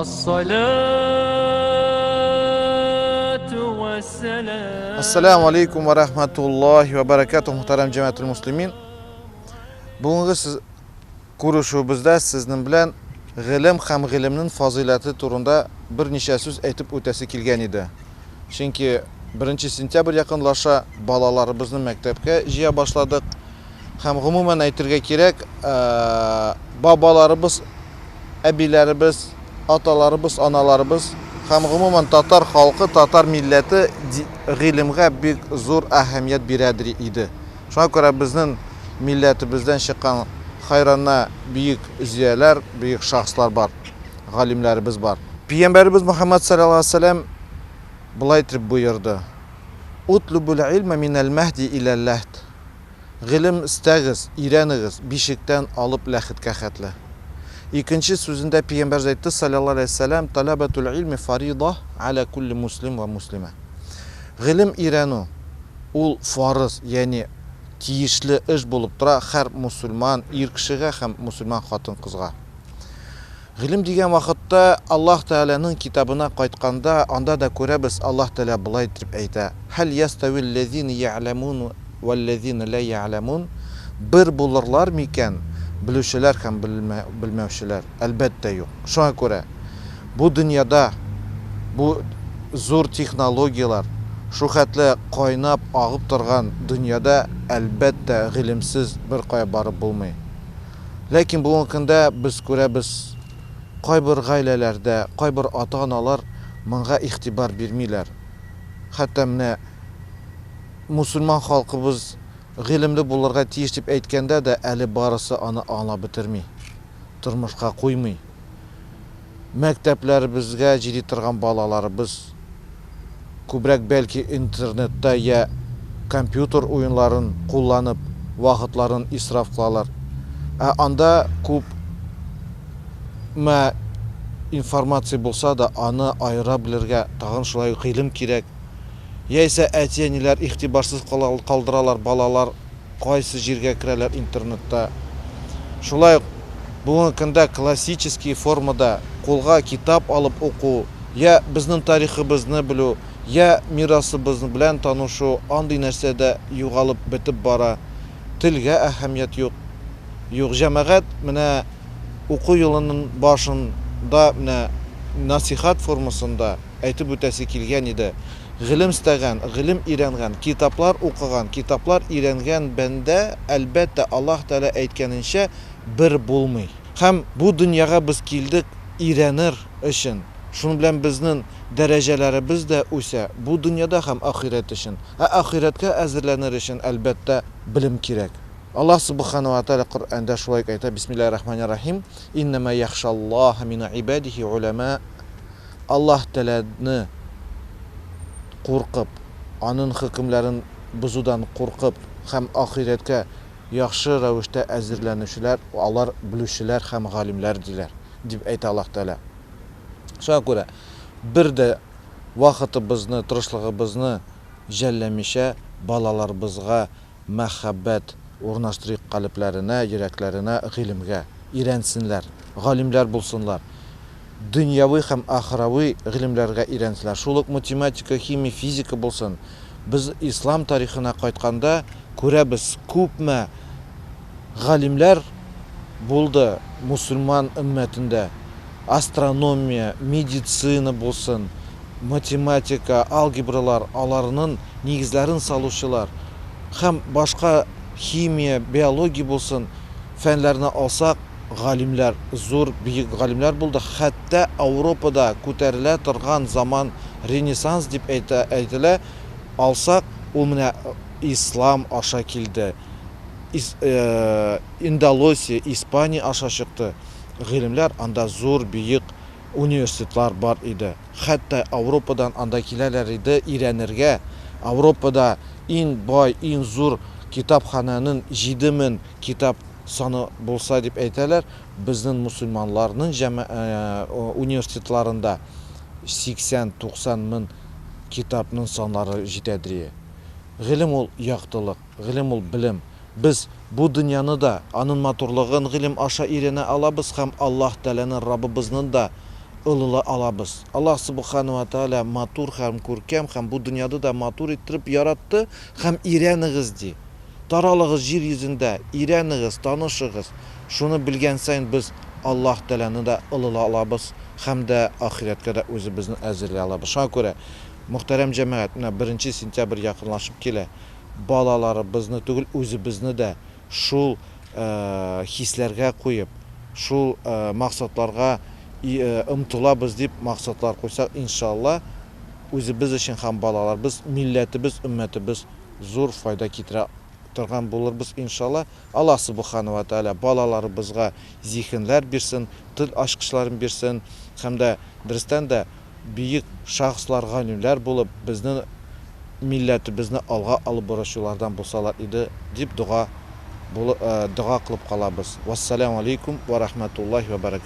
الصلاة والسلام. Assalamu alaikum wa rahmatullahi wa barakatuh, muhtaram cematul muslimin. Bugungi siz ko'rishuvimizda sizning bilan ilm ham ilmning fazilati turunda bir necha so'z aytib o'tasi kelgan edi. Chunki 1-sentyabr yaqinlasha, bolalarimizni maktabga jiya boshladik. Ham umuman aytirga kerak, babalarimiz, abilarimiz, atalarimiz, analarimiz ham umuman Tatar xalqi, Tatar millati ilmga büyük zo'r ahamiyat beradi edi. Shunga ko'ra bizning millatimizdan chiqqan hayranna büyük ziyalar, büyük shaxslar bor, g'alimlarimiz bor. Payg'ambarimiz Muhammad sallallohu alayhi vasallam bulay deb buyurdi: "Utlubul ilma minal mahdi ilal lahd." Ilm istagiz, o'rganigiz, beshikdan olib lahidga qatla. İkinci sözünde Peygamber aytdi sallallahu aleyhi ve sellem: "Talabatul ilmi farida ala kulli muslim ve muslima." İlim öğrenu ul farz, yani tiyişli iş bulup tura her musulman erkişiga hem musulman xotin qizga. İlim degan vaqtda Allah Teala'nın kitabına qaytqanda anda da ko'ramiz, Allah Teala bulay deb ayta: "Hal yastavillezina ya'lamun vellezina la ya'lamun?" Bir bulurlar mikan? Biluvchilar ham bilmovchilar albatta yo'q. Shunga ko'ra bu dunyoda bu zo'r texnologiyalar shu xatli qaynab og'ib turgan dunyoda albatta ilmsiz bir qo'ya borib bo'lmaydi. Lekin bugungi kunda biz ko'ramiz, qay bir oilalarda, qay bir ota-onalar bunga e'tibor bermaylar. Hatto mana musulmon xalqimiz ilmli bo'lirga tegish deb aytganda da ali barisi uni anglab bitirmay, turmushga qo'ymay. Maktablarimizga jiri turgan bolalarimiz ko'proq balki internetda ya kompyuter o'yinlarini qo'llanib vaqtlarini isrof qiladilar. Anda ko'p informatsiya bo'lsa da uni ayira bilirga tag'in shulay ilm kerak. Yaysa aytganilar ixtiborsiz qoldiralar, balalar qaysi yerga kiralar internetda. Shulay bugungi kunda klassический formada qo'lga kitob olib o'qu, ya bizning tariximizni bilu, ya mirosimizni bilan tanishu anday narsada yo'g'olib bitib bora. Tilga ahamiyat yo'q. Jamoat mana o'quv yo'lining boshida mana nasihat formasida aytib o'tasi kelgan edi. İlim istagan, ilim öğrengen, kitaplar okugan, kitaplar öğrengen bende elbette Allah Teala aytganınca bir bulmay. Hem bu dünyaya biz keldik öğrenir için. Şunu bilen bizning darajalarimiz de o'sa, bu dünyada hem ahiret için. Ahiretga hazırlanır için elbette bilim kerak. Allah subhanahu wa ta'ala Kur'an'da şulay ayta: Bismillahirrahmanirrahim. İnnema yakhshallaha min ibadihi ulama. Allah Teala'ni qo'rqib, onun hukmlarini buzudan qo'rqib, ham ahiretga yaxshi ravishda hazırlanuvchilar, ular biluvchilar ham g'alimlardilar deb ayta Alloh taolo. Shunga ko'ra bir de vaqtimizni, tirishligimizni jallamisha balalarimizga muhabbat o'rnashtirib qalblarini, yuraklarına ilmga o'rgansinlar, g'alimlar bo'lsinlar. Dünyaviy ham axiraviy ilmlarga o'rgansinlar. Shuluk matematika, ximiya, fizika bo'lsin. Biz islom tarixina qaytganda ko'ramiz, ko'pma g'alimlar bo'ldi musulmon ummatida. Astronomiya, meditsina bo'lsin, matematika, algebralar, ularning negizlarini soluvchilar, ham boshqa ximiya, biologiya bo'lsin, fanlarni olsak, g'alimlar, zo'r büyük g'alimlar bo'ldi. Hatta Avropada ko'tarila turgan zaman Renessans deb aytilar. Alsak, u mana islom aşa keldi. Indonesiya, İspaniya aşa chiqdi. G'alimlar anda zo'r büyük universitetlar bor edi. Hatta Avropadan anda kelalar edi o'rganirga. Avropada eng boy, eng zo'r kitobxonaning 7000 kitob sonu bo'lsa deb aytalar. Bizning musulmonlarning universitetlarında 80-90 ming kitobning sonlari yetadi. Ilim ol yaxtılık, ilim ol bilim. Biz bu dünyani da, onun motorluğun ilim aşa öğrene alabız, hem Allah Teala'nın Rabbimiznin da ылыла алабыз. Аллах Субхану ва Тааля матур һәм күркәм һәм бу дөньяда да матур иттереп яратты һәм өйрәнегез ди. Таралыгыз җир йөзендә, өйрәнегез, танышыгыз. Шуны белгән сайын без Аллаһ Тәгаләне дә ылыла алабыз һәм дә ахирәткә дә үзебезне әзерләй алабыз. Шуңа күрә мөхтәрәм җәмәгать, менә 1 сентябрь якынлашып килә. Балаларыбызны түгел, үзебезне дә шул хисләргә куеп, шул максатларга ымтылабыз дип максатлар куйсак, иншалла, үзебез өчен һәм балаларыбыз, милләтебез, өммәтебез зур файда китерә торган булырбыз, иншалла. Аллаһ Субхану ва Тааля балаларыбызга зиһенләр бирсен, тел ачкычларын бирсен һәм дә дөрестән дә бийек шахслар, галимләр булып, безнең милләтебезне алга алып баручылардан булсалар иде дип дуга кылып калабыз. Вассаламу алейкум ва рахматуллахи ва баракатуһ.